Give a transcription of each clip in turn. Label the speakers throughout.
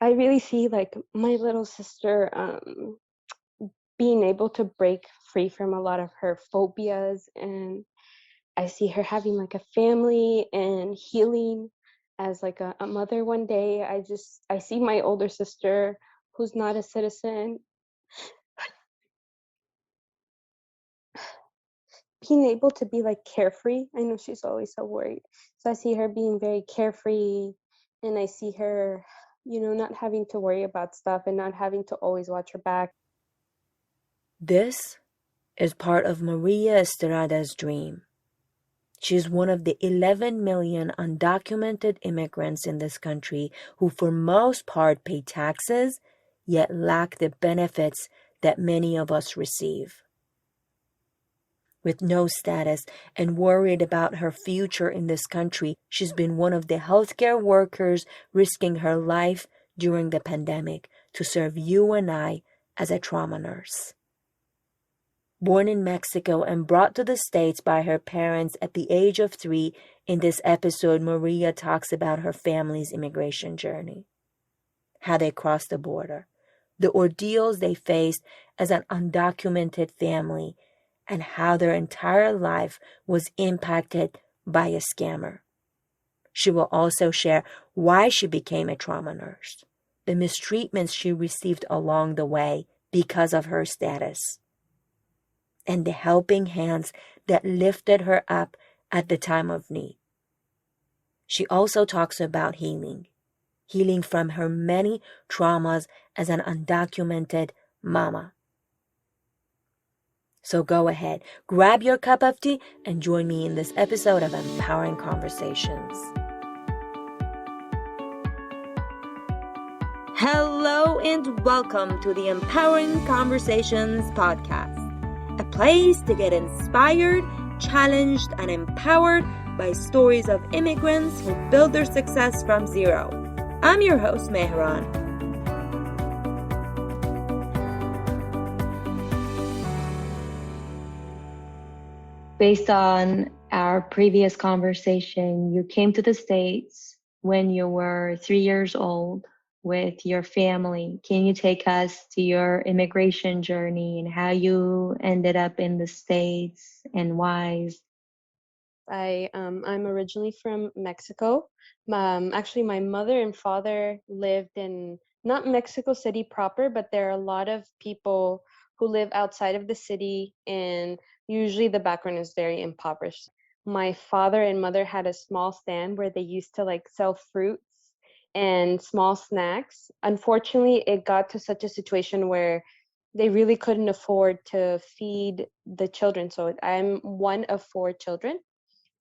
Speaker 1: I really see like my little sister being able to break free from a lot of her phobias, and I see her having like a family and healing as like a mother one day. I see my older sister who's not a citizen being able to be like carefree. I know she's always so worried. So I see her being very carefree, and I see her, not having to worry about stuff and not having to always watch her back.
Speaker 2: This is part of Maria Estrada's dream. She's one of the 11 million undocumented immigrants in this country who for most part pay taxes, yet lack the benefits that many of us receive. With no status and worried about her future in this country, she's been one of the healthcare workers risking her life during the pandemic to serve you and I as a trauma nurse. Born in Mexico and brought to the States by her parents at the age of 3, in this episode, Maria talks about her family's immigration journey, how they crossed the border, the ordeals they faced as an undocumented family, and how their entire life was impacted by a scammer. She will also share why she became a trauma nurse, the mistreatments she received along the way because of her status, and the helping hands that lifted her up at the time of need. She also talks about healing from her many traumas as an undocumented mama. So go ahead, grab your cup of tea and join me in this episode of Empowering Conversations. Hello and welcome to the Empowering Conversations podcast, a place to get inspired, challenged, and empowered by stories of immigrants who build their success from zero. I'm your host, Mehran.
Speaker 3: Based on our previous conversation, you came to the States when you were 3 years old with your family. Can you take us to your immigration journey and how you ended up in the States and why?
Speaker 1: I'm originally from Mexico. Actually, my mother and father lived in not Mexico City proper, but there are a lot of people who live outside of the city, and usually the background is very impoverished. My father and mother had a small stand where they used to like sell fruits and small snacks. Unfortunately, it got to such a situation where they really couldn't afford to feed the children. So I'm one of 4 children,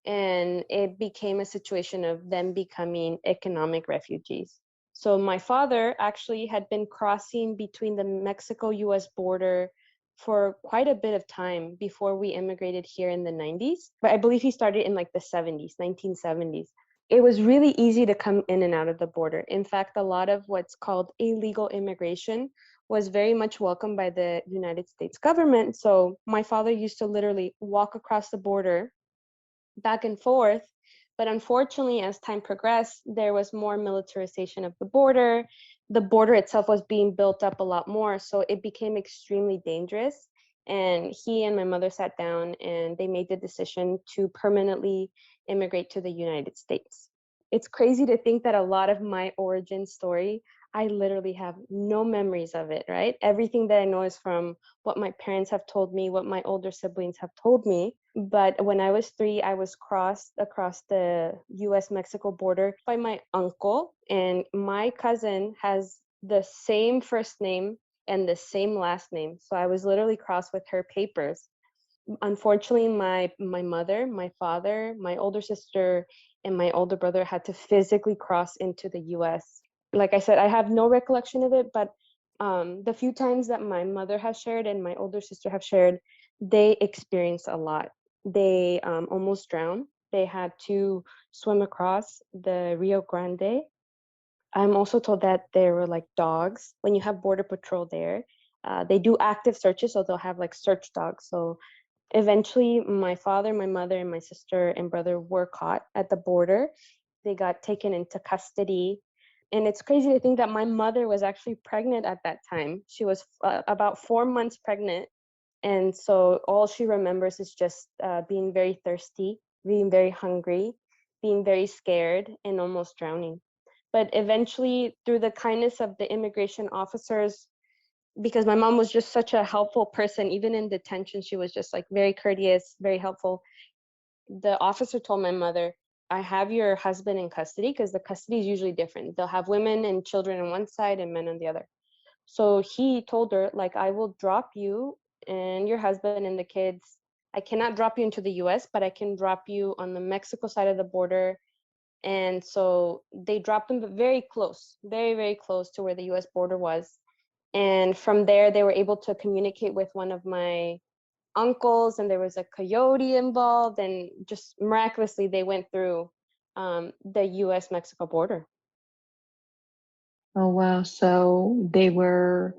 Speaker 1: and it became a situation of them becoming economic refugees. So my father actually had been crossing between the Mexico-US border for quite a bit of time before we immigrated here in the 90s. But I believe he started in like the 70s, 1970s. It was really easy to come in and out of the border. In fact, a lot of what's called illegal immigration was very much welcomed by the United States government. So my father used to literally walk across the border back and forth. But unfortunately, as time progressed, there was more militarization of the border. The border itself was being built up a lot more, so it became extremely dangerous. And he and my mother sat down and they made the decision to permanently immigrate to the United States. It's crazy to think that a lot of my origin story, I literally have no memories of it, right? Everything that I know is from what my parents have told me, what my older siblings have told me. But when I was 3, I was crossed across the US-Mexico border by my uncle, and my cousin has the same first name and the same last name. So I was literally crossed with her papers. Unfortunately, my mother, my father, my older sister, and my older brother had to physically cross into the US. Like I said, I have no recollection of it, but the few times that my mother has shared and my older sister have shared, they experienced a lot. They almost drowned. They had to swim across the Rio Grande. I'm also told that there were like dogs. When you have border patrol there, they do active searches, so they'll have like search dogs. So eventually, my father, my mother, and my sister and brother were caught at the border. They got taken into custody. And it's crazy to think that my mother was actually pregnant at that time. She was about 4 months pregnant. And so all she remembers is just being very thirsty, being very hungry, being very scared, and almost drowning. But eventually, through the kindness of the immigration officers, because my mom was just such a helpful person, even in detention, she was just like very courteous, very helpful. The officer told my mother, I have your husband in custody, because the custody is usually different. They'll have women and children on one side and men on the other. So he told her, like, I will drop you and your husband and the kids. I cannot drop you into the US, but I can drop you on the Mexico side of the border. And so they dropped them very close, very, very close to where the US border was. And from there, they were able to communicate with one of my uncles, and there was a coyote involved, and just miraculously they went through the US Mexico border.
Speaker 3: Oh wow. So they were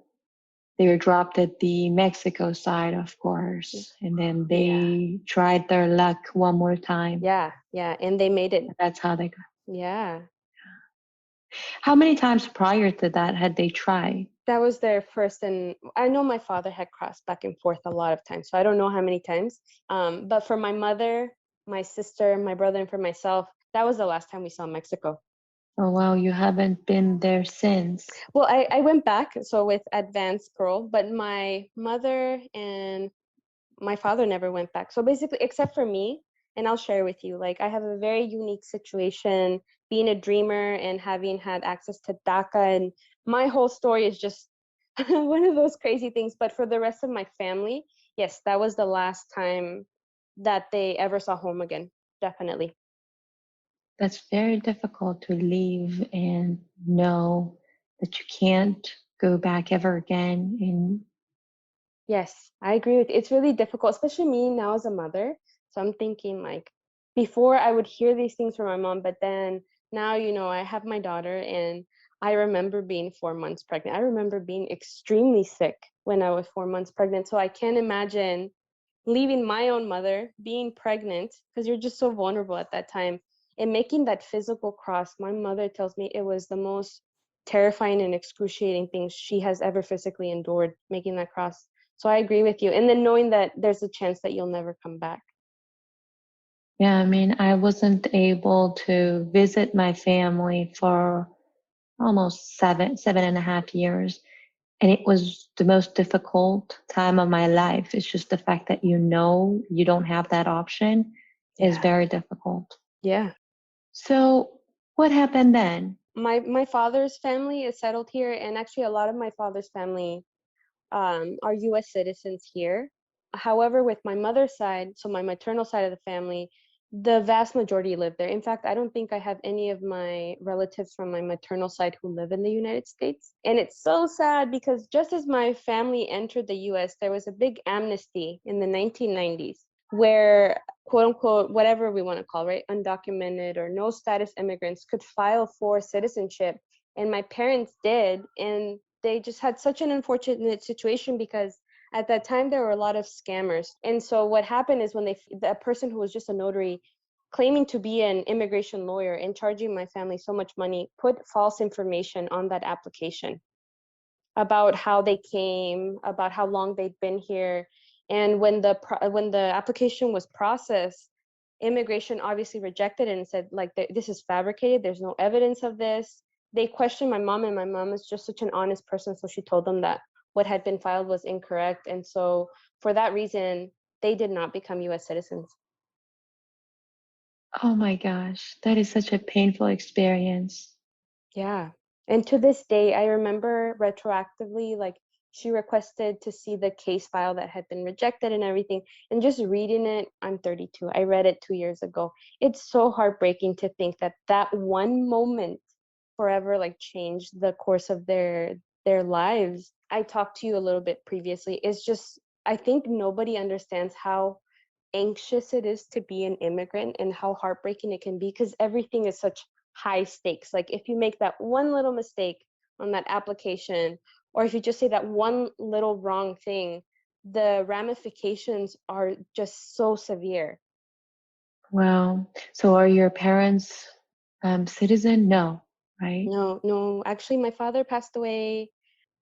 Speaker 3: dropped at the Mexico side, of course, and then they tried their luck one more time.
Speaker 1: Yeah, and they made it.
Speaker 3: That's how they got.
Speaker 1: Yeah.
Speaker 3: How many times prior to that had they tried?
Speaker 1: That was their first, and I know my father had crossed back and forth a lot of times, so I don't know how many times. But for my mother, my sister, my brother, and for myself, that was the last time we saw Mexico.
Speaker 3: Oh wow, you haven't been there since.
Speaker 1: Well, I went back, so with advanced parole, but my mother and my father never went back. So basically, except for me, and I'll share with you, like I have a very unique situation being a dreamer and having had access to DACA, and my whole story is just one of those crazy things. But for the rest of my family, yes, that was the last time that they ever saw home again. Definitely.
Speaker 3: That's very difficult to leave and know that you can't go back ever again. And
Speaker 1: Yes, I agree with you. It's really difficult, especially me now as a mother. So I'm thinking like before I would hear these things from my mom, but then now, I have my daughter, and I remember being 4 months pregnant. I remember being extremely sick when I was 4 months pregnant. So I can't imagine leaving my own mother, being pregnant, because you're just so vulnerable at that time, and making that physical cross. My mother tells me it was the most terrifying and excruciating thing she has ever physically endured, making that cross. So I agree with you. And then knowing that there's a chance that you'll never come back.
Speaker 3: yeah, I mean, I wasn't able to visit my family for almost 7.5 years. And it was the most difficult time of my life. It's just the fact that you don't have that option is very difficult.
Speaker 1: Yeah.
Speaker 3: So what happened then?
Speaker 1: My father's family is settled here, and actually a lot of my father's family are US citizens here. However, with my mother's side, so my maternal side of the family, the vast majority live there. In fact, I don't think I have any of my relatives from my maternal side who live in the United States. And it's so sad because just as my family entered the US, there was a big amnesty in the 1990s where, quote unquote, whatever we want to call, right, undocumented or no status immigrants could file for citizenship. And my parents did, and they just had such an unfortunate situation because at that time there were a lot of scammers. And so what happened is when the person who was just a notary claiming to be an immigration lawyer and charging my family so much money put false information on that application about how they came, about how long they'd been here. And when the application was processed, immigration obviously rejected it and said, like, this is fabricated, there's no evidence of this. They questioned my mom, and my mom is just such an honest person, so she told them that what had been filed was incorrect. And so for that reason, they did not become US citizens.
Speaker 3: Oh my gosh, that is such a painful experience.
Speaker 1: Yeah. And to this day, I remember retroactively, like, she requested to see the case file that had been rejected and everything. And just reading it, I'm 32. I read it 2 years ago. It's so heartbreaking to think that that one moment forever like changed the course of their lives. I talked to you a little bit previously. It's just, I think nobody understands how anxious it is to be an immigrant and how heartbreaking it can be because everything is such high stakes. Like if you make that one little mistake on that application, or if you just say that one little wrong thing, the ramifications are just so severe.
Speaker 3: Wow. So are your parents citizen? No. right?
Speaker 1: No, actually my father passed away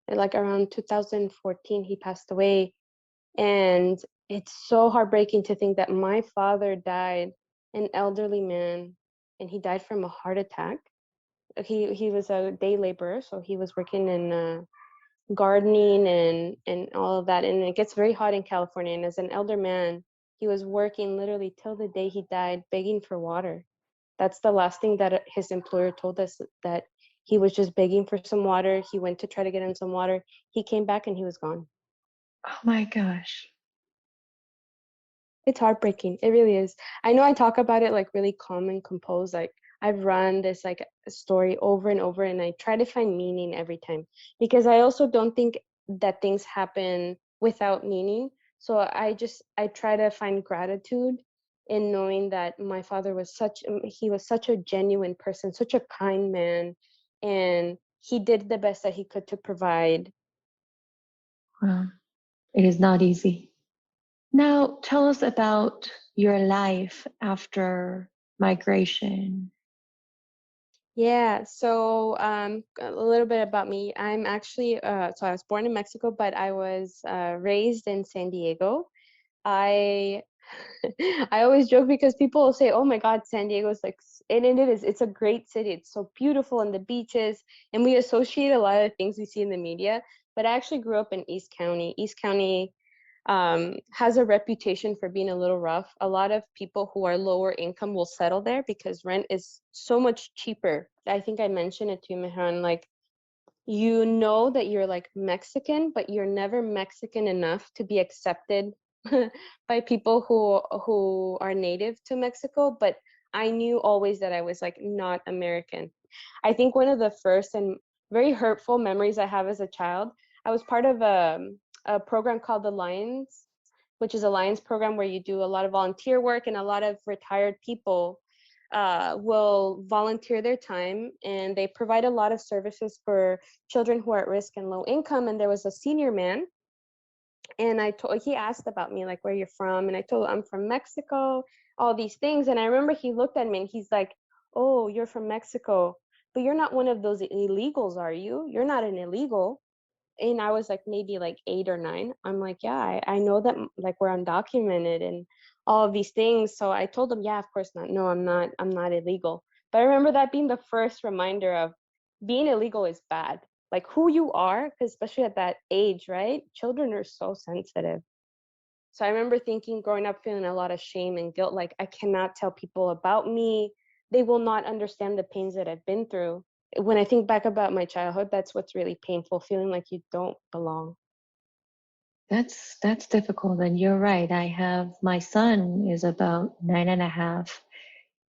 Speaker 1: like around 2014. He passed away, and it's so heartbreaking to think that my father died, an elderly man, and he died from a heart attack. He was a day laborer, so he was working in gardening and all of that. And it gets very hot in California. And as an elder man, he was working literally till the day he died, begging for water. That's the last thing that his employer told us, that he was just begging for some water. He went to try to get him some water. He came back and he was gone.
Speaker 3: Oh my gosh.
Speaker 1: It's heartbreaking. It really is. I know I talk about it like really calm and composed. Like I've run this like story over and over, and I try to find meaning every time, because I also don't think that things happen without meaning. So I try to find gratitude in knowing that my father was he was such a genuine person, such a kind man, and he did the best that he could to provide.
Speaker 3: Wow. It is not easy. Now, tell us about your life after migration.
Speaker 1: Yeah, so a little bit about me. I'm actually so I was born in Mexico, but I was raised in San Diego. I I always joke because people will say, "Oh my God, San Diego is like," and it is. It's a great city. It's so beautiful, and the beaches, and we associate a lot of things we see in the media. But I actually grew up in East County. East County has a reputation for being a little rough. A lot of people who are lower income will settle there because rent is so much cheaper. I think I mentioned it to you, Mehran. Like, you know that you're like Mexican, but you're never Mexican enough to be accepted by people who are native to Mexico. But I knew always that I was like not American. I think one of the first and very hurtful memories I have as a child, I was part of a program called the Lions, which is a Lions program where you do a lot of volunteer work, and a lot of retired people will volunteer their time, and they provide a lot of services for children who are at risk and low income. And there was a senior man, and he asked about me, like, where you're from, and I told him I'm from Mexico, all these things. And I remember he looked at me and he's like, "Oh, you're from Mexico, but you're not one of those illegals, are you? You're not an illegal." And I was like maybe like 8 or 9. I'm like, yeah, I know that like we're undocumented and all of these things. So I told him, yeah, of course not. No, I'm not illegal. But I remember that being the first reminder of being illegal is bad. Like who you are, because especially at that age, right? Children are so sensitive. So I remember thinking, growing up, feeling a lot of shame and guilt. Like I cannot tell people about me. They will not understand the pains that I've been through. When I think back about my childhood, that's what's really painful, feeling like you don't belong.
Speaker 3: That's difficult, and you're right. I have my son is about 9.5,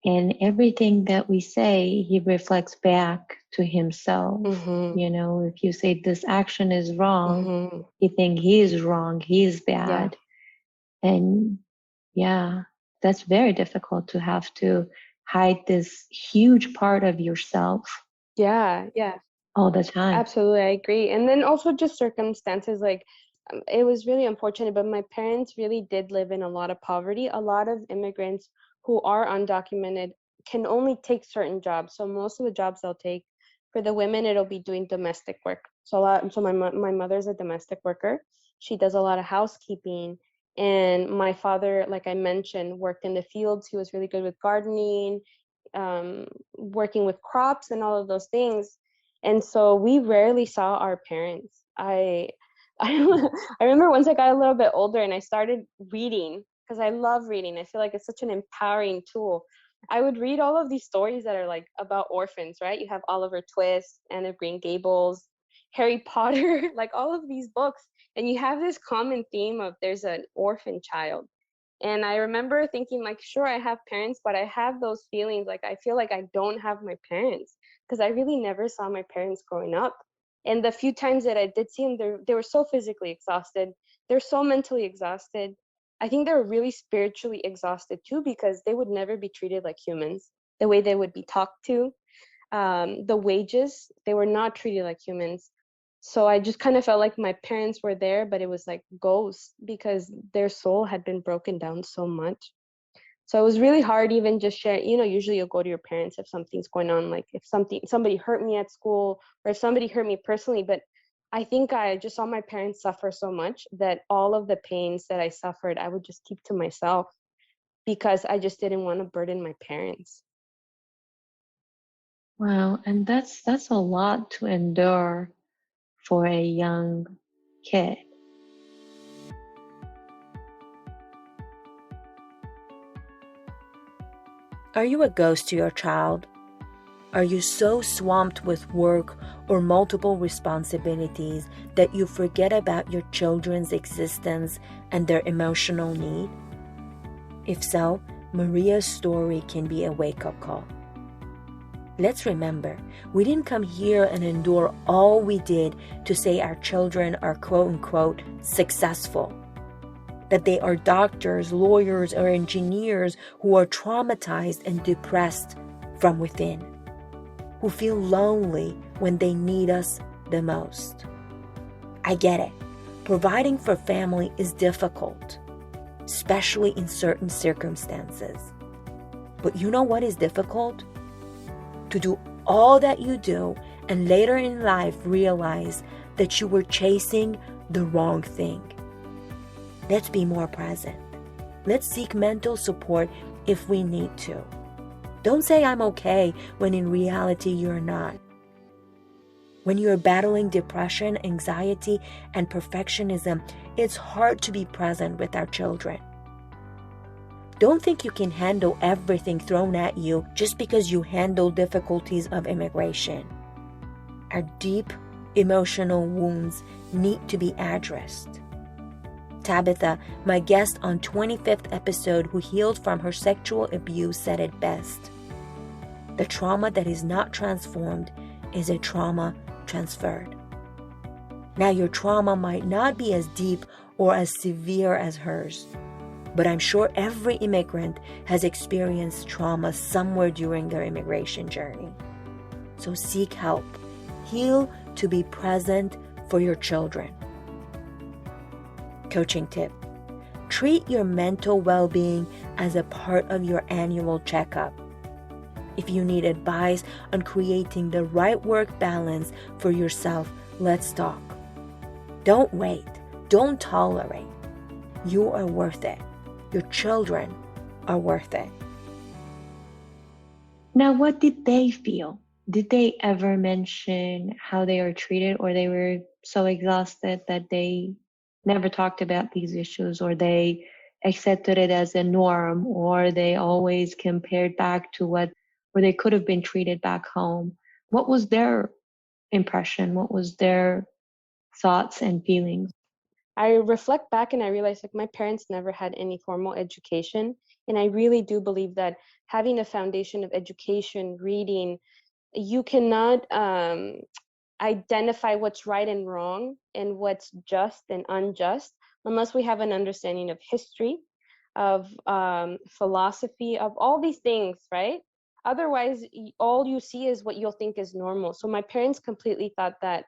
Speaker 3: and everything that we say, he reflects back to himself.
Speaker 1: Mhm.
Speaker 3: You know, if you say this action is wrong,
Speaker 1: Mhm.
Speaker 3: he think he is wrong, he is
Speaker 1: Yeah.
Speaker 3: bad. And yeah, that's very difficult to have to hide this huge part of yourself
Speaker 1: Yeah. Yeah.
Speaker 3: all the time.
Speaker 1: Absolutely, I agree. And then also just circumstances, like it was really unfortunate, but my parents really did live in a lot of poverty. A lot of immigrants who are undocumented can only take certain jobs. So most of the jobs they'll take, for the women, it'll be doing domestic work. So my mother's a domestic worker. She does a lot of housekeeping. And my father, like I mentioned, worked in the fields. He was really good with gardening, working with crops and all of those things. And so we rarely saw our parents. I I remember once I got a little bit older and I started reading, because I love reading. I feel like it's such an empowering tool. I would read all of these stories that are like about orphans, right? You have Oliver Twist, Anne of Green Gables, Harry Potter, like all of these books, and you have this common theme of there's an orphan child. And I remember thinking, like, sure, I have parents, but I have those feelings. Like, I feel like I don't have my parents, because I really never saw my parents growing up. And the few times that I did see them, they were so physically exhausted. They're so mentally exhausted. I think they're really spiritually exhausted too, because they would never be treated like humans the way they would be talked to. The wages, they were not treated like humans. So I just kind of felt like my parents were there, but it was like ghosts, because their soul had been broken down so much. So it was really hard even just share, usually you'll go to your parents if something's going on, like if somebody hurt me at school or if somebody hurt me personally. But I think I just saw my parents suffer so much that all of the pains that I suffered, I would just keep to myself because I just didn't want to burden my parents.
Speaker 3: Wow, and that's a lot to endure for a young kid.
Speaker 2: Are you a ghost to your child? Are you so swamped with work or multiple responsibilities that you forget about your children's existence and their emotional need? If so, Maria's story can be a wake-up call. Let's remember, we didn't come here and endure all we did to say our children are quote-unquote successful, that they are doctors, lawyers, or engineers who are traumatized and depressed from within, who feel lonely when they need us the most. I get it. Providing for family is difficult, especially in certain circumstances. But you know what is difficult? To do all that you do and later in life realize that you were chasing the wrong thing. Let's be more present. Let's seek mental support if we need to. Don't say I'm okay when in reality you're not. When you're battling depression, anxiety, and perfectionism, it's hard to be present with our children. Don't think you can handle everything thrown at you just because you handle difficulties of immigration. Our deep emotional wounds need to be addressed. Tabitha, my guest on 25th episode who healed from her sexual abuse, said it best. The trauma that is not transformed is a trauma transferred. Now, your trauma might not be as deep or as severe as hers, but I'm sure every immigrant has experienced trauma somewhere during their immigration journey. So seek help. Heal to be present for your children. Coaching tip: treat your mental well-being as a part of your annual checkup. If you need advice on creating the right work balance for yourself, let's talk. Don't wait. Don't tolerate. You are worth it. Your children are worth it.
Speaker 3: Now, what did they feel? Did they ever mention how they are treated, or they were so exhausted that they never talked about these issues, or they accepted it as a norm, or they always compared back to where they could have been treated back home? What was their impression? What was their thoughts and feelings?
Speaker 1: I reflect back and I realize like my parents never had any formal education. And I really do believe that having a foundation of education, reading, you cannot identify what's right and wrong and what's just and unjust unless we have an understanding of history, of philosophy, of all these things, right? Otherwise, all you see is what you'll think is normal. So my parents completely thought that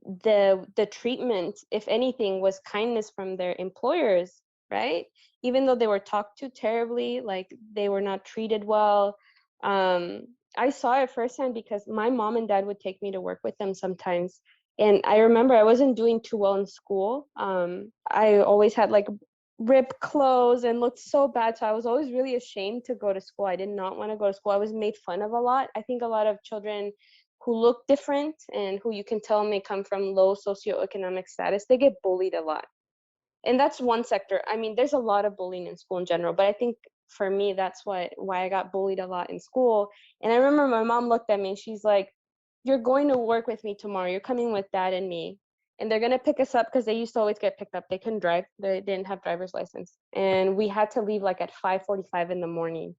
Speaker 1: the treatment, if anything, was kindness from their employers, right? Even though they were talked to terribly, like they were not treated well. I saw it firsthand because my mom and dad would take me to work with them sometimes. And I remember I wasn't doing too well in school. I always had like ripped clothes and looked so bad. So I was always really ashamed to go to school. I did not want to go to school. I was made fun of a lot. I think a lot of children who look different and who you can tell may come from low socioeconomic status, they get bullied a lot. And that's one sector. I mean, there's a lot of bullying in school in general, but I think for me, that's why I got bullied a lot in school. And I remember my mom looked at me and she's like, "You're going to work with me tomorrow. You're coming with dad and me. And they're gonna pick us up," because they used to always get picked up. They couldn't drive. They didn't have driver's license. And we had to leave like at 5:45 in the morning.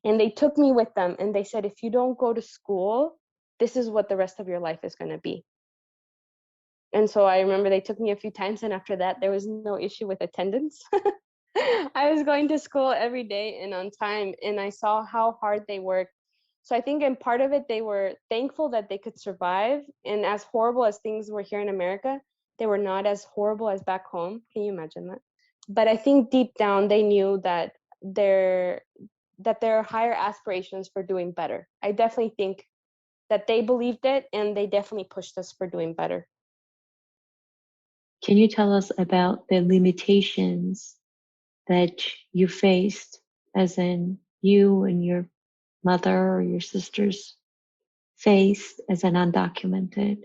Speaker 1: And they took me with them and they said, "If you don't go to school, this is what the rest of your life is gonna be." And so I remember they took me a few times, and after that, there was no issue with attendance. I was going to school every day and on time, and I saw how hard they worked. So I think in part of it, they were thankful that they could survive. And as horrible as things were here in America, they were not as horrible as back home. Can you imagine that? But I think deep down, they knew that there are higher aspirations for doing better. I definitely think that they believed it, and they definitely pushed us for doing better.
Speaker 3: Can you tell us about the limitations that you faced, as in you and your mother or your sisters faced as an undocumented?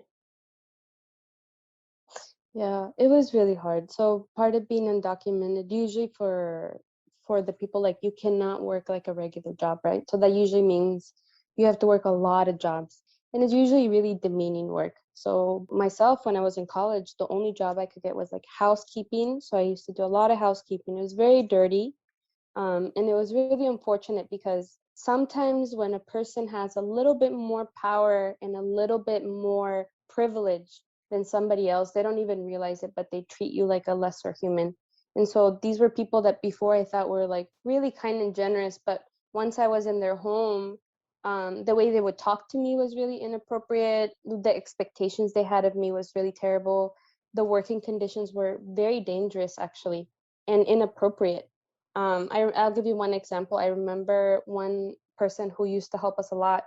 Speaker 1: Yeah, it was really hard. So part of being undocumented, usually for the people, like, you cannot work like a regular job, right? So that usually means you have to work a lot of jobs, and it's usually really demeaning work. So myself, when I was in college, the only job I could get was like housekeeping. So I used to do a lot of housekeeping. It was very dirty. And it was really unfortunate because sometimes when a person has a little bit more power and a little bit more privilege than somebody else, they don't even realize it, but they treat you like a lesser human. And so these were people that before I thought were like really kind and generous, but once I was in their home, the way they would talk to me was really inappropriate. The expectations they had of me was really terrible. The working conditions were very dangerous, actually, and inappropriate. I'll give you one example. I remember one person who used to help us a lot.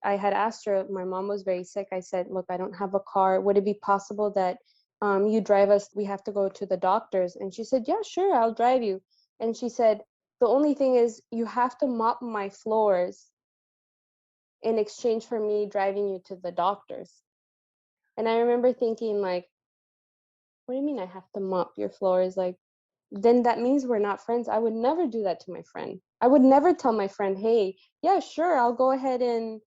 Speaker 1: I had asked her, my mom was very sick. I said, look, I don't have a car. Would it be possible that you drive us? We have to go to the doctors. And she said, yeah, sure, I'll drive you. And she said, the only thing is you have to mop my floors in exchange for me driving you to the doctors. And I remember thinking, like, what do you mean I have to mop your floors? Like, then that means we're not friends. I would never do that to my friend. I would never tell my friend, hey, yeah, sure, I'll go ahead and,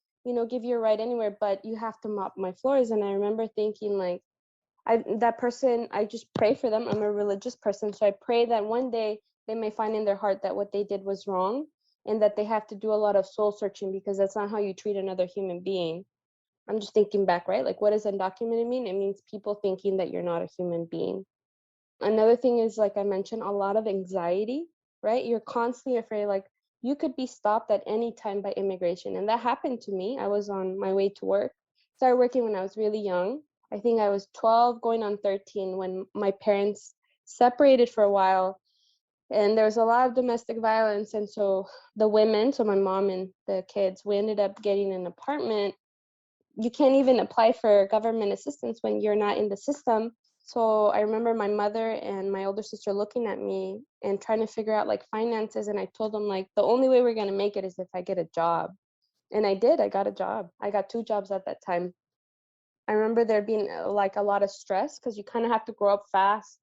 Speaker 1: give you a ride anywhere, but you have to mop my floors. And I remember thinking, like, that person, I just pray for them. I'm a religious person. So I pray that one day they may find in their heart that what they did was wrong, and that they have to do a lot of soul searching, because that's not how you treat another human being. I'm just thinking back, right? Like, what does undocumented mean? It means people thinking that you're not a human being. Another thing is, like I mentioned, a lot of anxiety, right? You're constantly afraid, like, you could be stopped at any time by immigration. And that happened to me. I was on my way to work. Started working when I was really young. I think I was 12 going on 13 when my parents separated for a while. And there was a lot of domestic violence. And so the women, so my mom and the kids, we ended up getting an apartment. You can't even apply for government assistance when you're not in the system. So I remember my mother and my older sister looking at me and trying to figure out like finances. And I told them, like, the only way we're going to make it is if I get a job. And I did. I got a job. I got 2 jobs at that time. I remember there being like a lot of stress because you kind of have to grow up fast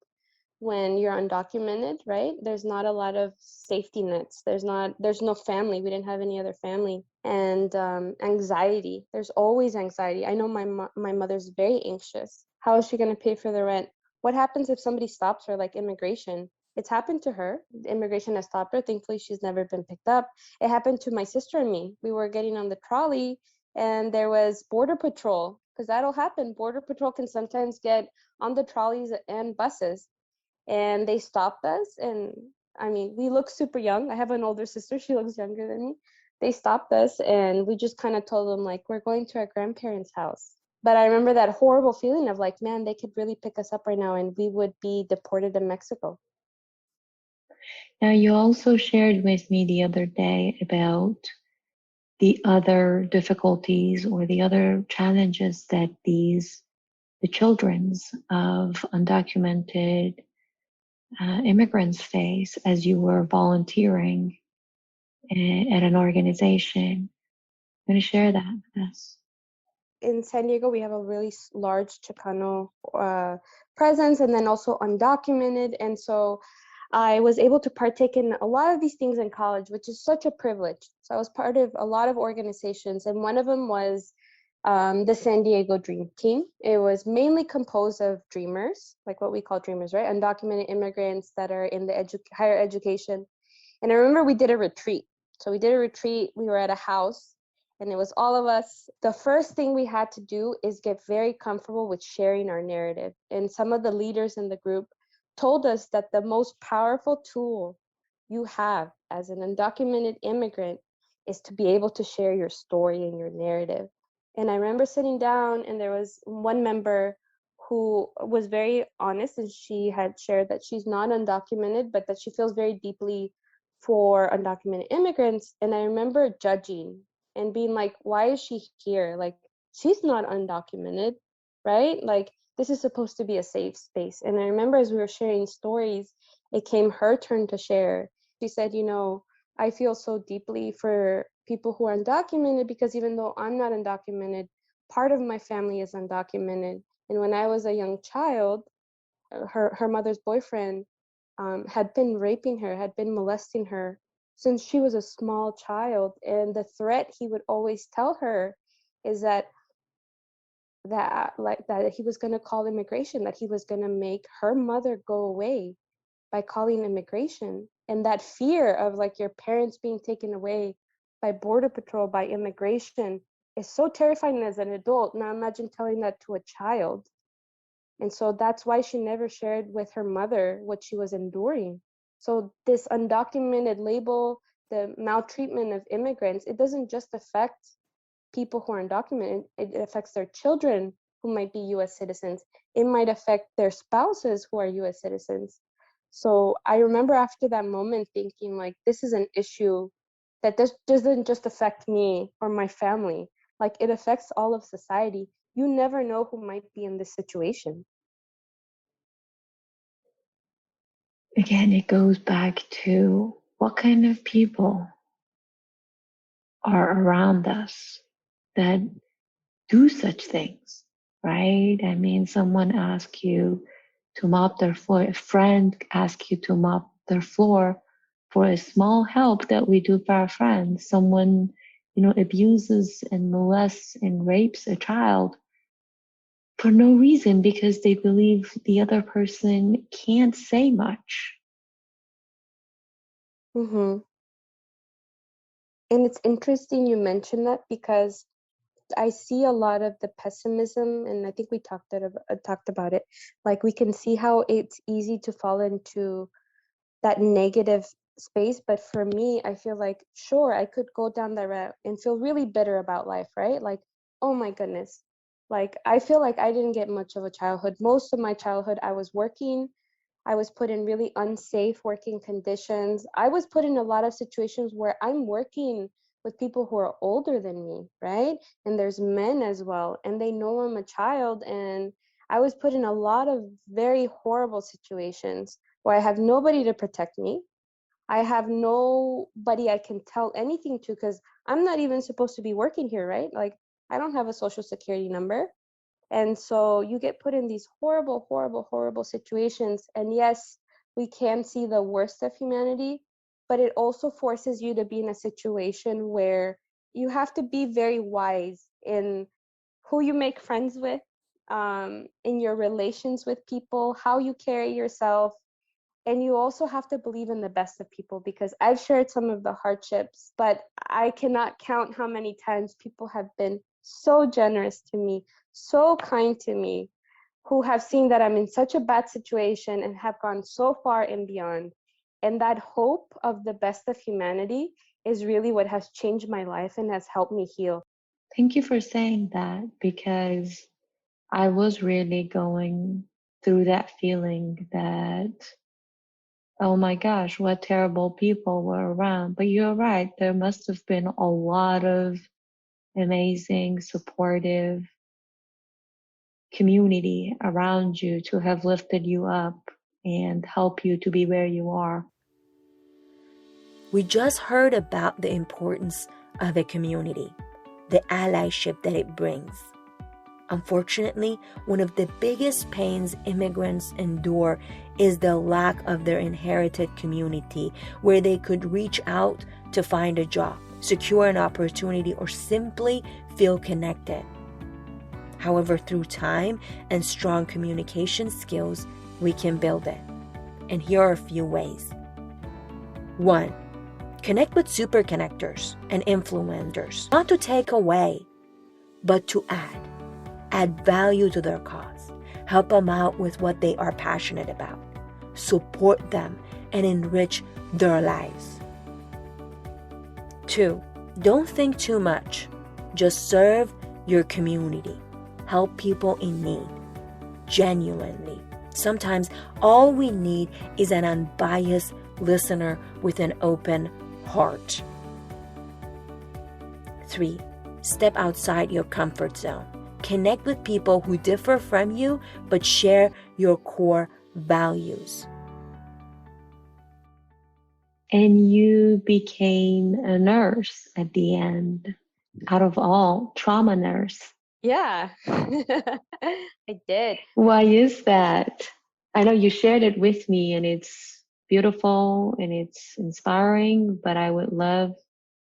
Speaker 1: when you're undocumented, right? There's not a lot of safety nets. There's no family. We didn't have any other family. And anxiety. There's always anxiety. I know my mother's very anxious. How is she going to pay for the rent? What happens if somebody stops her, like immigration? It's happened to her. Immigration has stopped her. Thankfully, she's never been picked up. It happened to my sister and me. We were getting on the trolley and there was border patrol, because that'll happen. Border patrol can sometimes get on the trolleys and buses, and they stopped us. And I mean, we look super young. I have an older sister, she looks younger than me. They stopped us and we just kind of told them, like, we're going to our grandparents' house. But I remember that horrible feeling of like, man, they could really pick us up right now and we would be deported to Mexico.
Speaker 3: Now, you also shared with me the other day about the other difficulties or the other challenges that the childrens of undocumented immigrants face as you were volunteering at an organization. I'm going to share that with us.
Speaker 1: In San Diego, we have a really large Chicano presence, and then also undocumented. And so I was able to partake in a lot of these things in college, which is such a privilege. So I was part of a lot of organizations, and one of them was the San Diego Dream Team. It was mainly composed of dreamers, like what we call dreamers, right? Undocumented immigrants that are in the higher education. And I remember we did a retreat. So we did a retreat. We were at a house, and it was all of us. The first thing we had to do is get very comfortable with sharing our narrative. And some of the leaders in the group told us that the most powerful tool you have as an undocumented immigrant is to be able to share your story and your narrative. And I remember sitting down, and there was one member who was very honest, and she had shared that she's not undocumented, but that she feels very deeply for undocumented immigrants. And I remember judging and being like, why is she here? Like, she's not undocumented, right? Like, this is supposed to be a safe space. And I remember as we were sharing stories, it came her turn to share. She said, I feel so deeply for people who are undocumented because even though I'm not undocumented, part of my family is undocumented. And when I was a young child, her mother's boyfriend had been raping her, had been molesting her since she was a small child. And the threat he would always tell her is that he was going to call immigration, that he was going to make her mother go away by calling immigration. And that fear of like your parents being taken away by border patrol, by immigration, is so terrifying as an adult. Now imagine telling that to a child. And so that's why she never shared with her mother what she was enduring. So this undocumented label, the maltreatment of immigrants, it doesn't just affect people who are undocumented, it affects their children who might be US citizens. It might affect their spouses who are US citizens. So I remember after that moment thinking like, this is an issue that doesn't just affect me or my family. Like it affects all of society. You never know who might be in this situation.
Speaker 3: Again, it goes back to what kind of people are around us that do such things, right? I mean, someone asks you to mop their floor, a friend asks you to mop their floor for a small help that we do for our friends. Someone, abuses and molests and rapes a child for no reason because they believe the other person can't say much.
Speaker 1: Mm-hmm. And it's interesting you mentioned that because I see a lot of the pessimism, and I think we talked about it. Like we can see how it's easy to fall into that negative space. But for me, I feel like, sure, I could go down that route and feel really bitter about life, right? Like, oh my goodness. Like, I feel like I didn't get much of a childhood. Most of my childhood, I was working. I was put in really unsafe working conditions. I was put in a lot of situations where I'm working with people who are older than me, right? And there's men as well, and they know I'm a child. And I was put in a lot of very horrible situations where I have nobody to protect me. I have nobody I can tell anything to because I'm not even supposed to be working here, right? Like, I don't have a social security number. And so you get put in these horrible, horrible, horrible situations. And yes, we can see the worst of humanity, but it also forces you to be in a situation where you have to be very wise in who you make friends with, in your relations with people, how you carry yourself. And you also have to believe in the best of people because I've shared some of the hardships, but I cannot count how many times people have been so generous to me, so kind to me, who have seen that I'm in such a bad situation and have gone so far and beyond. And that hope of the best of humanity is really what has changed my life and has helped me heal.
Speaker 3: Thank you for saying that because I was really going through that feeling that, oh my gosh, what terrible people were around. But you're right, there must have been a lot of amazing, supportive community around you to have lifted you up and help you to be where you are.
Speaker 2: We just heard about the importance of a community, the allyship that it brings. Unfortunately, one of the biggest pains immigrants endure is the lack of their inherited community where they could reach out to find a job, secure an opportunity, or simply feel connected. However, through time and strong communication skills, we can build it. And here are a few ways. 1. Connect with super connectors and influencers, not to take away, but to add value to their cause, help them out with what they are passionate about, support them, and enrich their lives. 2, don't think too much. Just serve your community. Help people in need, genuinely. Sometimes all we need is an unbiased listener with an open heart. 3. Step outside your comfort zone. Connect with people who differ from you but share your core values.
Speaker 3: And you became a nurse at the end, out of all, trauma nurse.
Speaker 1: Yeah, I did.
Speaker 3: Why is that? I know you shared it with me and it's beautiful and it's inspiring, but I would love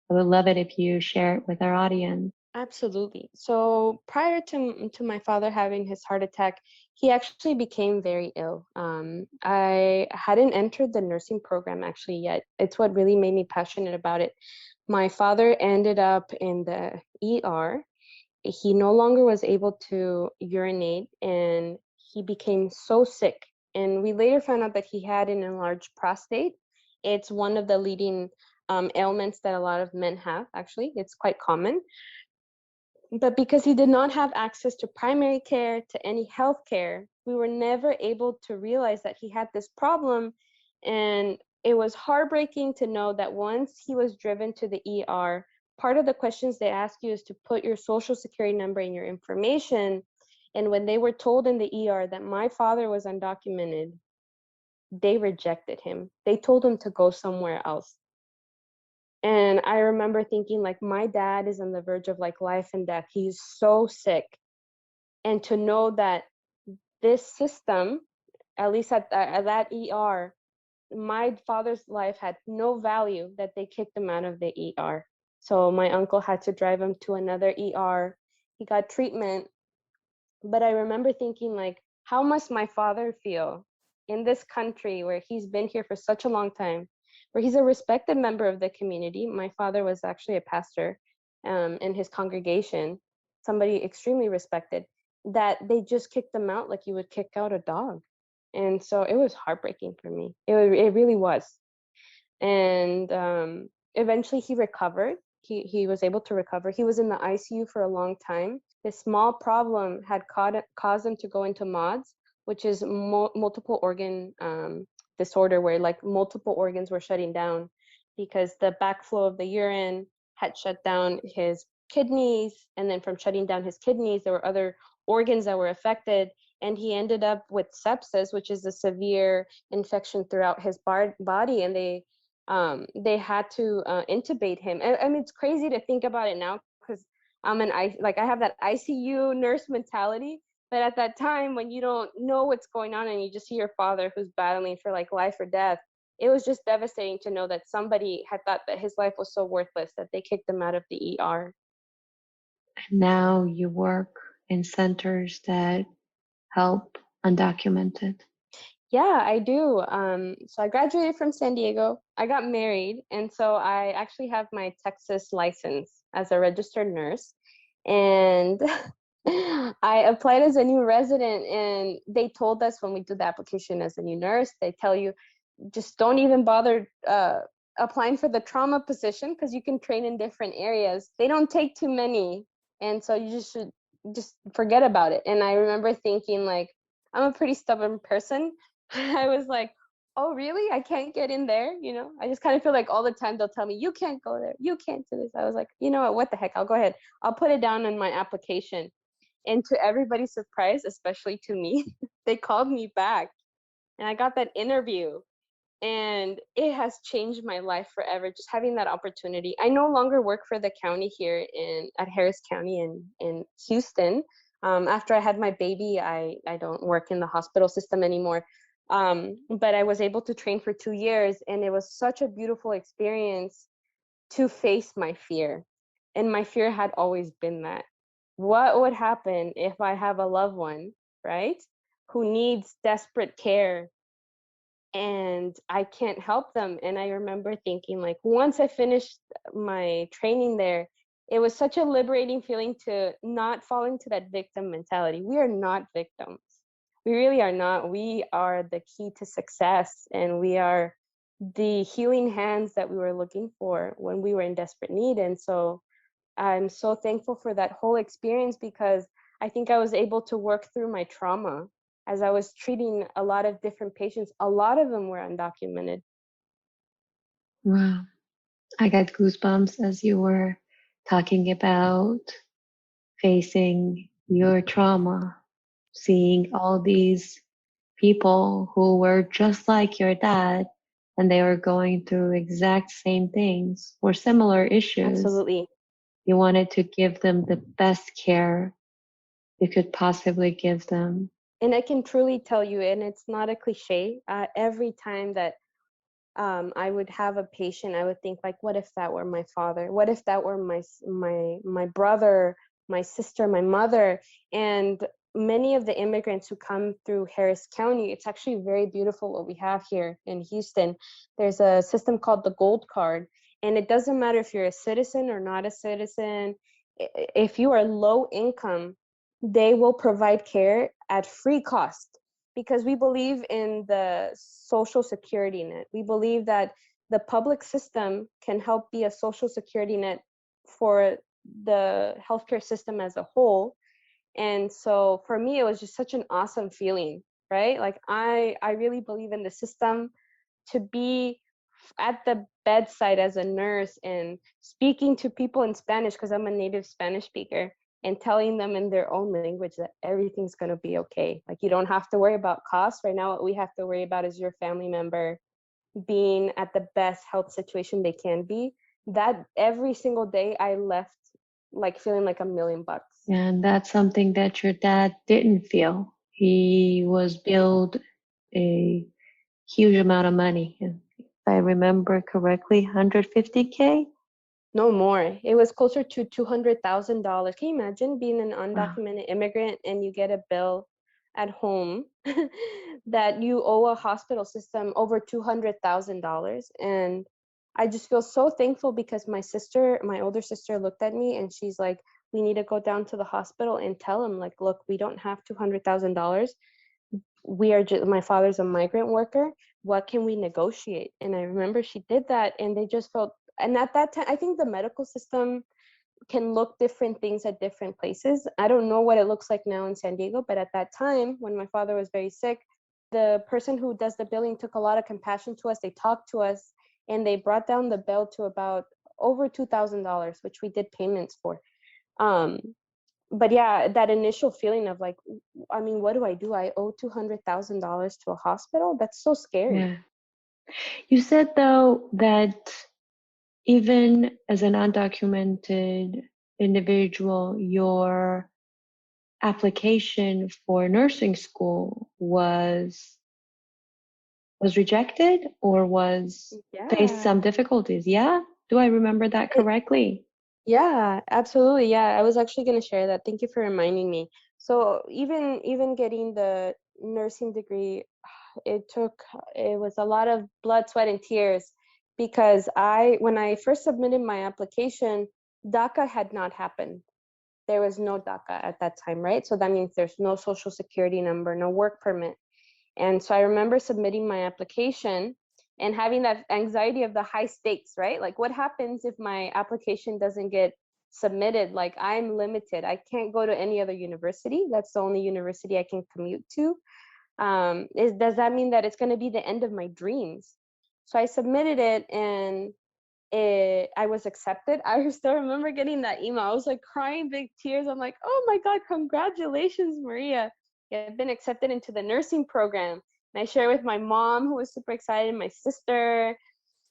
Speaker 3: it if you share it with our audience.
Speaker 1: Absolutely. So prior to my father having his heart attack, he actually became very ill. I hadn't entered the nursing program actually yet. It's what really made me passionate about it. My father ended up in the ER. He no longer was able to urinate and he became so sick. And we later found out that he had an enlarged prostate. It's one of the leading ailments that a lot of men have, actually. It's quite common. But because he did not have access to primary care, to any health care, we were never able to realize that he had this problem. And it was heartbreaking to know that once he was driven to the ER, part of the questions they ask you is to put your social security number and your information. And when they were told in the ER that my father was undocumented, they rejected him. They told him to go somewhere else. And I remember thinking, like, my dad is on the verge of like life and death. He's so sick. And to know that this system, at least at that ER, my father's life had no value, that they kicked him out of the ER. So my uncle had to drive him to another ER. He got treatment. But I remember thinking, like, how must my father feel in this country where he's been here for such a long time, where he's a respected member of the community. My father was actually a pastor in his congregation, somebody extremely respected, that they just kicked him out like you would kick out a dog. And so it was heartbreaking for me. It really was. And eventually he recovered. He was able to recover. He was in the ICU for a long time. This small problem had caused him to go into MODS, which is multiple organ disorder, where like multiple organs were shutting down because the backflow of the urine had shut down his kidneys, and then from shutting down his kidneys, there were other organs that were affected, and he ended up with sepsis, which is a severe infection throughout his body, and they had to intubate him. I mean, it's crazy to think about it now because I have that ICU nurse mentality. But at that time, when you don't know what's going on and you just see your father who's battling for like life or death, it was just devastating to know that somebody had thought that his life was so worthless that they kicked him out of the ER.
Speaker 3: And now you work in centers that help undocumented.
Speaker 1: Yeah, I do. So I graduated from San Diego. I got married, and so I actually have my Texas license as a registered nurse. And I applied as a new resident, and they told us when we do the application as a new nurse, they tell you just don't even bother applying for the trauma position because you can train in different areas. They don't take too many, and so you just should just forget about it. And I remember thinking, like, I'm a pretty stubborn person. I was like, oh really, I can't get in there, you know? I just kind of feel like all the time they'll tell me, you can't go there, you can't do this. I was like, you know what the heck, I'll go ahead, I'll put it down in my application. And to everybody's surprise, especially to me, they called me back and I got that interview, and it has changed my life forever, just having that opportunity. I no longer work for the county here at Harris County in Houston. After I had my baby, I don't work in the hospital system anymore. But I was able to train for 2 years, and it was such a beautiful experience to face my fear. And my fear had always been that, what would happen if I have a loved one, right, who needs desperate care and I can't help them? And I remember thinking, like, once I finished my training there, it was such a liberating feeling to not fall into that victim mentality. We are not victims. We really are not. We are the key to success, and we are the healing hands that we were looking for when we were in desperate need. And so I'm so thankful for that whole experience, because I think I was able to work through my trauma as I was treating a lot of different patients. A lot of them were undocumented.
Speaker 3: Wow. I got goosebumps as you were talking about facing your trauma, seeing all these people who were just like your dad and they were going through exact same things or similar issues.
Speaker 1: Absolutely.
Speaker 3: You wanted to give them the best care you could possibly give them.
Speaker 1: And I can truly tell you, and it's not a cliche, every time that I would have a patient, I would think like, what if that were my father? What if that were my brother, my sister, my mother? And many of the immigrants who come through Harris County, it's actually very beautiful what we have here in Houston. There's a system called the Gold Card, and it doesn't matter if you're a citizen or not a citizen. If you are low income, they will provide care at free cost, because we believe in the social security net. We believe that the public system can help be a social security net for the healthcare system as a whole. And so for me, it was just such an awesome feeling, right? Like I really believe in the system. To be at the bedside as a nurse and speaking to people in Spanish, because I'm a native Spanish speaker, and telling them in their own language that everything's going to be okay. Like, you don't have to worry about costs. Right now, what we have to worry about is your family member being at the best health situation they can be. That every single day I left like feeling like $1,000,000.
Speaker 3: And that's something that your dad didn't feel. He was billed a huge amount of money. If I remember correctly, 150K.
Speaker 1: No more. It was closer to $200,000. Can you imagine being an
Speaker 3: Wow.
Speaker 1: undocumented immigrant and you get a bill at home that you owe a hospital system over $200,000? And I just feel so thankful because my older sister looked at me and she's like, we need to go down to the hospital and tell them, like, look, we don't have $200,000. We are just, my father's a migrant worker. What can we negotiate? And I remember she did that, and they just felt, and at that time, I think the medical system can look different things at different places. I don't know what it looks like now in San Diego, but at that time, when my father was very sick, the person who does the billing took a lot of compassion to us. They talked to us, and they brought down the bill to about over $2,000, which we did payments for. Um, but yeah, that initial feeling of like, I mean, what do? I owe $200,000 to a hospital? That's so scary.
Speaker 3: Yeah. You said though that even as an undocumented individual, your application for nursing school was rejected or was faced
Speaker 1: Yeah.
Speaker 3: some difficulties. Yeah? Do I remember that
Speaker 1: It,
Speaker 3: correctly?
Speaker 1: yeah, absolutely. Yeah, I was actually going to share that. Thank you for reminding me. So even getting the nursing degree, it was a lot of blood, sweat, and tears, because when I first submitted my application, DACA had not happened. There was no DACA at that time, right? So that means there's no social security number, no work permit. And so I remember submitting my application and having that anxiety of the high stakes, right? Like, what happens if my application doesn't get submitted? Like, I'm limited. I can't go to any other university. That's the only university I can commute to. Does that mean that it's going to be the end of my dreams? So I submitted it, and I was accepted. I still remember getting that email. I was like crying big tears. I'm like, oh my God, congratulations, Maria. You've been accepted into the nursing program. And I shared with my mom, who was super excited, my sister.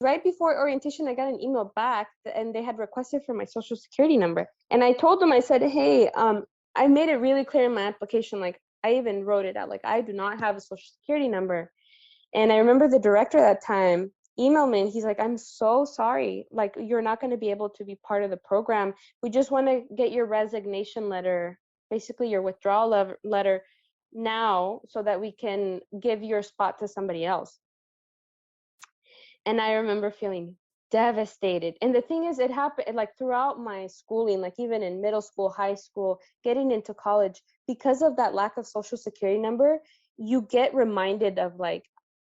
Speaker 1: Right before orientation, I got an email back, and they had requested for my social security number. And I told them, I said, hey, I made it really clear in my application, like I even wrote it out, like I do not have a social security number. And I remember the director at that time emailed me, and he's like, I'm so sorry. Like, you're not going to be able to be part of the program. We just want to get your resignation letter, basically your withdrawal letter now, so that we can give your spot to somebody else. And I remember feeling devastated. And the thing is, it happened like throughout my schooling, like even in middle school, high school, getting into college, because of that lack of social security number, you get reminded of like,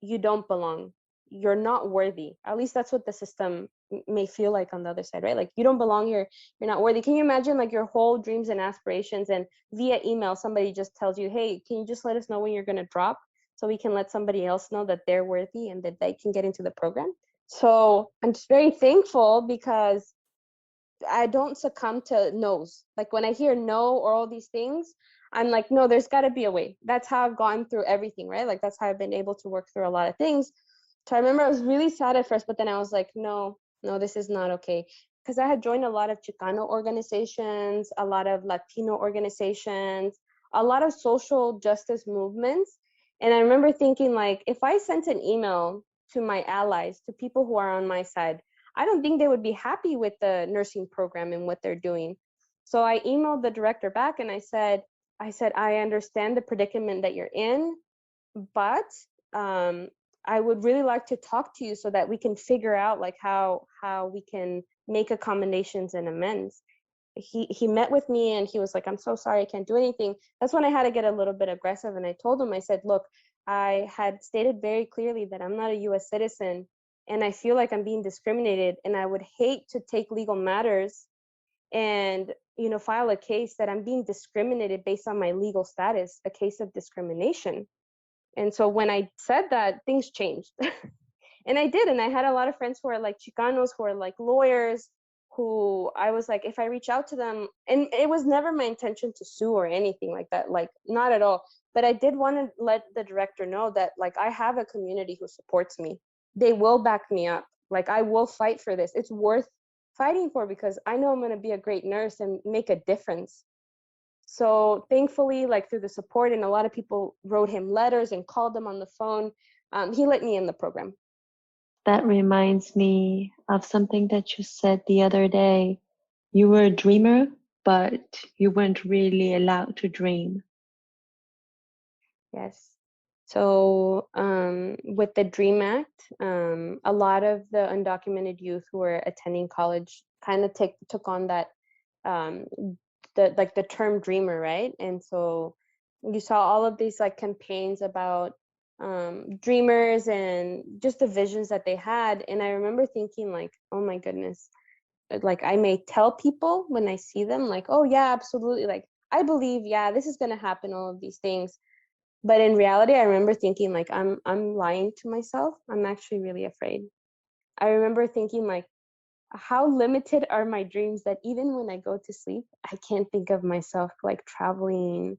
Speaker 1: you don't belong. You're not worthy. At least that's what the system may feel like on the other side, right? Like, you don't belong, you're not worthy. Can you imagine like your whole dreams and aspirations, and via email somebody just tells you, hey, can you just let us know when you're going to drop, so we can let somebody else know that they're worthy and that they can get into the program? So I'm just very thankful because I don't succumb to no's. Like when I hear no or all these things, I'm like, no, there's got to be a way. That's how I've gone through everything, right? Like that's how I've been able to work through a lot of things. So I remember I was really sad at first, but then I was like, no, no, this is not okay. Because I had joined a lot of Chicano organizations, a lot of Latino organizations, a lot of social justice movements. And I remember thinking, like, if I sent an email to my allies, to people who are on my side, I don't think they would be happy with the nursing program and what they're doing. So I emailed the director back and I understand the predicament that you're in, but um, I would really like to talk to you so that we can figure out like how we can make accommodations and amends. He met with me and he was like, I'm so sorry, I can't do anything. That's when I had to get a little bit aggressive, and I told him, I said, look, I had stated very clearly that I'm not a US citizen and I feel like I'm being discriminated, and I would hate to take legal matters and file a case that I'm being discriminated based on my legal status, a case of discrimination. And so when I said that, things changed. And I did. And I had a lot of friends who are like Chicanos, who are like lawyers, who I was like, if I reach out to them, and it was never my intention to sue or anything like that, like not at all. But I did want to let the director know that like I have a community who supports me. They will back me up. Like I will fight for this. It's worth fighting for because I know I'm going to be a great nurse and make a difference. So thankfully, like through the support, and a lot of people wrote him letters and called him on the phone, he let me in the program.
Speaker 3: That reminds me of something that you said the other day. You were a dreamer, but you weren't really allowed to dream.
Speaker 1: Yes. So with the Dream Act, a lot of the undocumented youth who were attending college kind of took on that um, the term dreamer, right? And so you saw all of these like campaigns about dreamers and just the visions that they had. And I remember thinking like, oh my goodness, like I may tell people when I see them like, oh yeah, absolutely, like I believe, yeah, this is gonna happen, all of these things. But in reality, I remember thinking like I'm lying to myself. I'm actually really afraid. I remember thinking like, how limited are my dreams that even when I go to sleep, I can't think of myself like traveling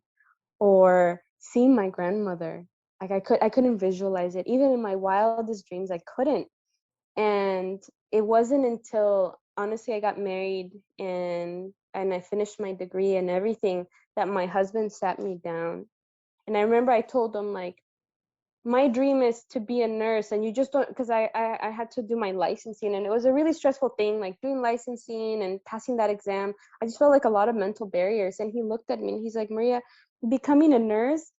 Speaker 1: or seeing my grandmother. Like I couldn't visualize it. Even in my wildest dreams, I couldn't. And it wasn't until honestly I got married and I finished my degree and everything that my husband sat me down. And I remember I told him like, my dream is to be a nurse, and you just don't, because I had to do my licensing, and it was a really stressful thing, like doing licensing and passing that exam. I just felt like a lot of mental barriers. And he looked at me and he's like, Maria, becoming a nurse,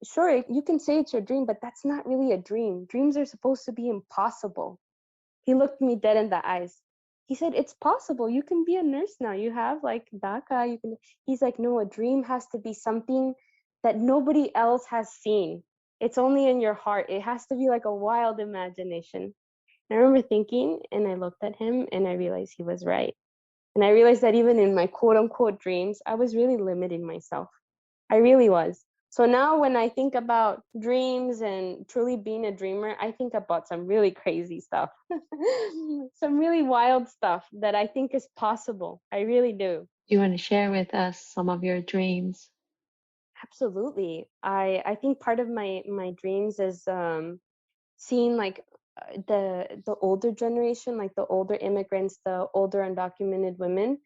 Speaker 1: sure, you can say it's your dream, but that's not really a dream. Dreams are supposed to be impossible. He looked me dead in the eyes. He said, it's possible. You can be a nurse now. You have like DACA. You can. He's like, no, a dream has to be something that nobody else has seen. It's only in your heart. It has to be like a wild imagination. I remember thinking, and I looked at him and I realized he was right. And I realized that even in my quote unquote dreams, I was really limiting myself. I really was. So now when I think about dreams and truly being a dreamer, I think about some really crazy stuff, some really wild stuff that I think is possible. I really do.
Speaker 3: Do you want to share with us some of your dreams?
Speaker 1: Absolutely. I think part of my dreams is seeing like the older generation, like the older immigrants, the older undocumented women,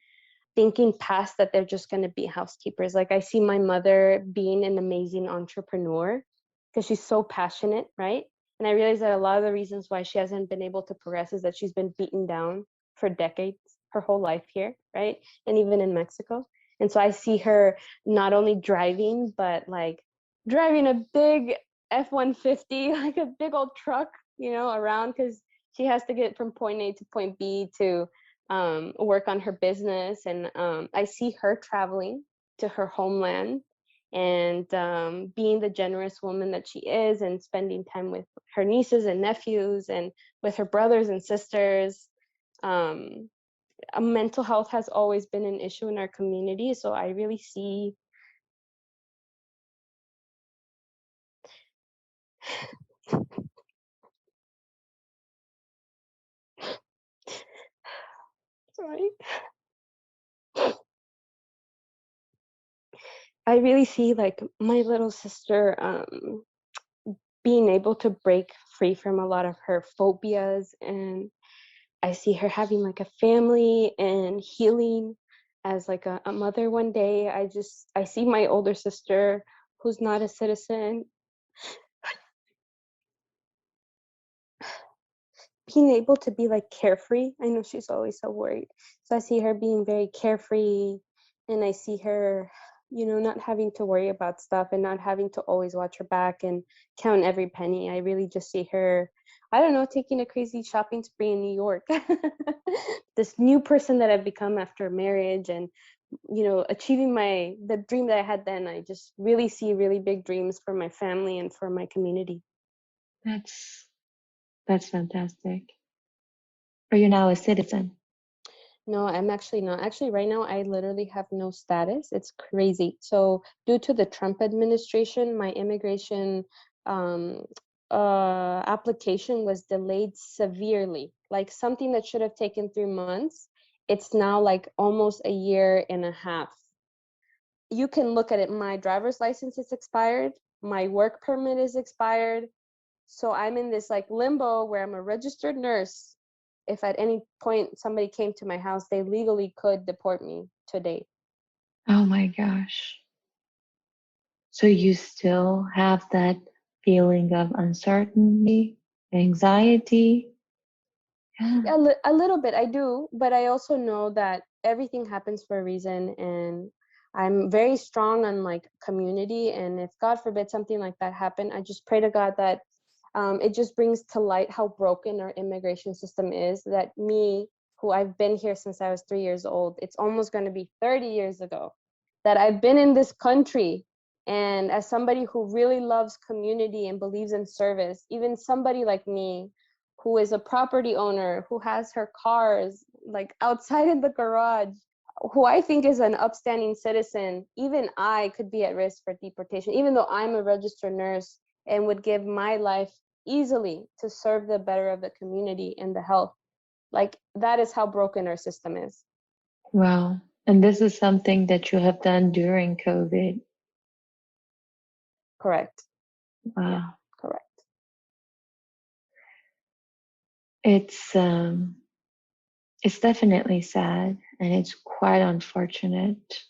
Speaker 1: thinking past that they're just going to be housekeepers. Like I see my mother being an amazing entrepreneur because she's so passionate, right? And I realize that a lot of the reasons why she hasn't been able to progress is that she's been beaten down for decades, her whole life here, right? And even in Mexico. And so I see her not only driving, but like driving a big F-150, like a big old truck, around, because she has to get from point A to point B to work on her business. And I see her traveling to her homeland and being the generous woman that she is, and spending time with her nieces and nephews and with her brothers and sisters. Um, Mental health has always been an issue in our community, so I really see Sorry. I really see like my little sister being able to break free from a lot of her phobias, and I see her having like a family and healing as like a mother one day. I see my older sister who's not a citizen being able to be like carefree. I know she's always so worried. So I see her being very carefree, and I see her, not having to worry about stuff and not having to always watch her back and count every penny. I really just see her, I don't know, taking a crazy shopping spree in New York. This new person that I've become after marriage, and achieving the dream that I had then. I just really see really big dreams for my family and for my community.
Speaker 3: That's fantastic. Are you now a citizen?
Speaker 1: No, I'm actually not. Actually, right now, I literally have no status. It's crazy. So, due to the Trump administration, my immigration um, application was delayed severely. Like something that should have taken 3 months, it's now like almost a year and a half. You can look at it. My driver's license is expired. My work permit is expired. So I'm in this like limbo where I'm a registered nurse. If at any point somebody came to my house, they legally could deport me today.
Speaker 3: Oh my gosh. So you still have that feeling of uncertainty, anxiety? Yeah.
Speaker 1: Yeah, a little bit I do, but I also know that everything happens for a reason, and I'm very strong on like community. And if God forbid something like that happened, I just pray to God that it just brings to light how broken our immigration system is. That me, who I've been here since I was 3 years old, it's almost going to be 30 years ago that I've been in this country. And as somebody who really loves community and believes in service, even somebody like me who is a property owner, who has her cars like outside in the garage, who I think is an upstanding citizen, even I could be at risk for deportation, even though I'm a registered nurse and would give my life easily to serve the better of the community and the health. Like that is how broken our system is.
Speaker 3: Wow. And this is something that you have done during COVID.
Speaker 1: Correct. Yeah,
Speaker 3: Wow.
Speaker 1: correct.
Speaker 3: It's um it's definitely sad and it's quite unfortunate,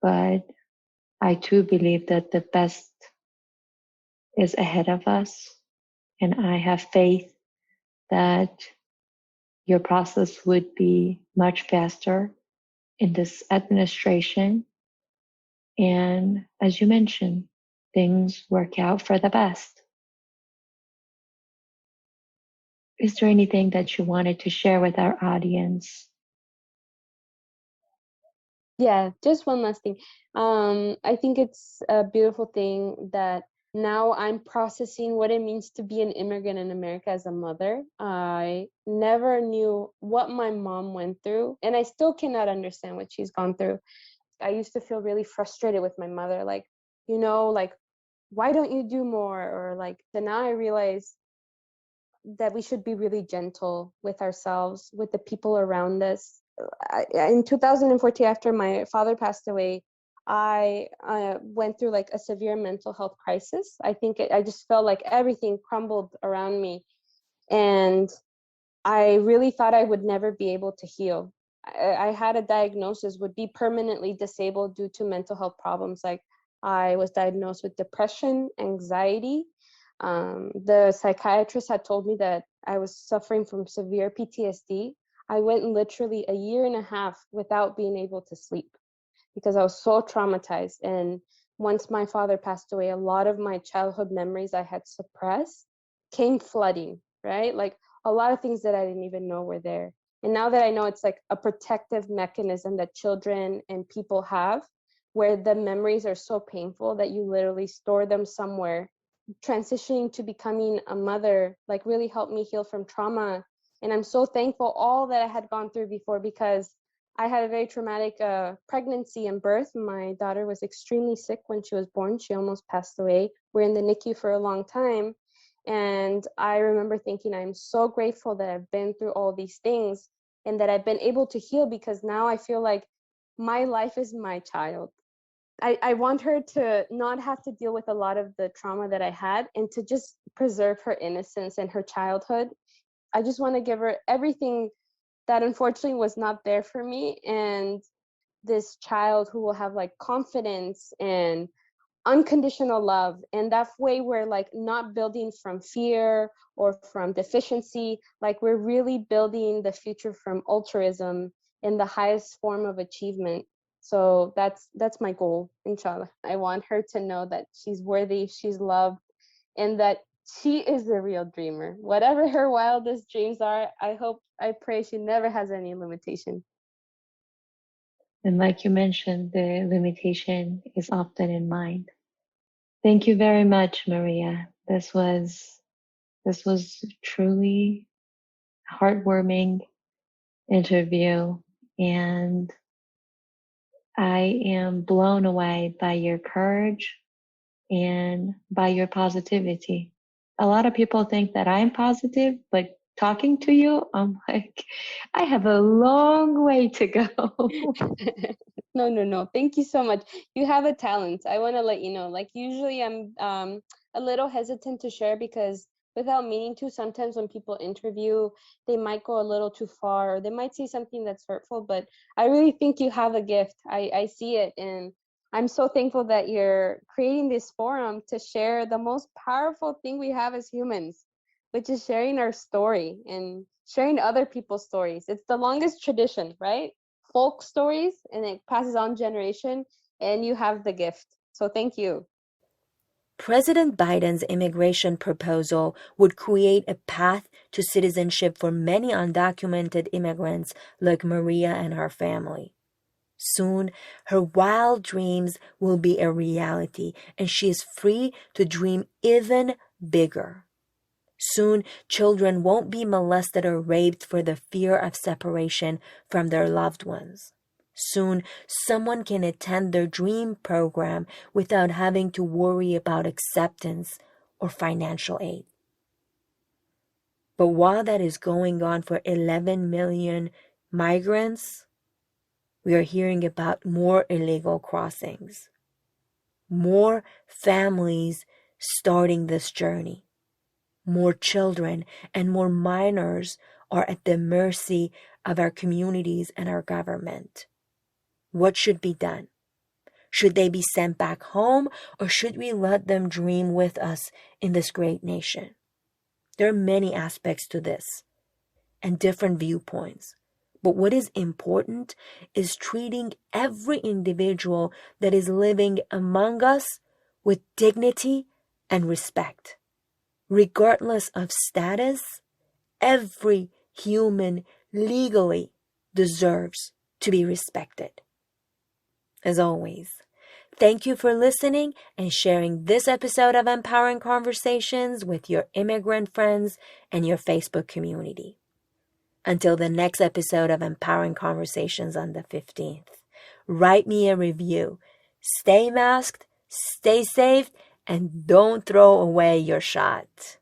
Speaker 3: but I too believe that the best is ahead of us, and I have faith that your process would be much faster in this administration. And as you mentioned, things work out for the best. Is there anything that you wanted to share with our audience?
Speaker 1: Yeah, just one last thing. I think it's a beautiful thing that now I'm processing what it means to be an immigrant in America as a mother. I never knew what my mom went through, and I still cannot understand what she's gone through. I used to feel really frustrated with my mother, like, like, why don't you do more? Or like, then now I realize that we should be really gentle with ourselves, with the people around us. In 2014, after my father passed away, I went through like a severe mental health crisis. I think I just felt like everything crumbled around me, and I really thought I would never be able to heal. I had a diagnosis, would be permanently disabled due to mental health problems. Like I was diagnosed with depression, anxiety. The psychiatrist had told me that I was suffering from severe PTSD. I went literally a year and a half without being able to sleep because I was so traumatized. And once my father passed away, a lot of my childhood memories I had suppressed came flooding, right? Like a lot of things that I didn't even know were there. And now that I know it's like a protective mechanism that children and people have, where the memories are so painful that you literally store them somewhere. Transitioning to becoming a mother like really helped me heal from trauma. And I'm so thankful all that I had gone through before, because I had a very traumatic pregnancy and birth. My daughter was extremely sick when she was born. She almost passed away. We're in the NICU for a long time. And I remember thinking, I'm so grateful that I've been through all these things, and that I've been able to heal, because now I feel like my life is my child. I want her to not have to deal with a lot of the trauma that I had, and to just preserve her innocence and her childhood. I just want to give her everything that unfortunately was not there for me, and this child who will have like confidence and unconditional love. And that way we're like not building from fear or from deficiency, like we're really building the future from altruism in the highest form of achievement. So that's my goal, inshallah. I want her to know that she's worthy, she's loved, and that she is the real dreamer. Whatever her wildest dreams are, I pray she never has any limitation.
Speaker 3: And like you mentioned, the limitation is often in mind. Thank you very much, Maria. This was truly heartwarming interview, and I am blown away by your courage and by your positivity. A lot of people think that I'm positive, but talking to you, I'm like, I have a long way to go.
Speaker 1: No. Thank you so much. You have a talent. I want to let you know. Like usually I'm a little hesitant to share, because without meaning to, sometimes when people interview, they might go a little too far, or they might say something that's hurtful, but I really think you have a gift. I see it, and I'm so thankful that you're creating this forum to share the most powerful thing we have as humans, which is sharing our story and sharing other people's stories. It's the longest tradition, right? Folk stories, and it passes on generation, and you have the gift. So thank you.
Speaker 2: President Biden's immigration proposal would create a path to citizenship for many undocumented immigrants like Maria and her family. Soon, her wild dreams will be a reality, and she is free to dream even bigger. Soon, children won't be molested or raped for the fear of separation from their loved ones. Soon, someone can attend their dream program without having to worry about acceptance or financial aid. But while that is going on for 11 million migrants, we are hearing about more illegal crossings, more families starting this journey. More children and more minors are at the mercy of our communities and our government. What should be done? Should they be sent back home, or should we let them dream with us in this great nation? There are many aspects to this and different viewpoints. But what is important is treating every individual that is living among us with dignity and respect. Regardless of status, every human legally deserves to be respected. As always, thank you for listening and sharing this episode of Empowering Conversations with your immigrant friends and your Facebook community. Until the next episode of Empowering Conversations on the 15th, write me a review. Stay masked, stay safe, and don't throw away your shot.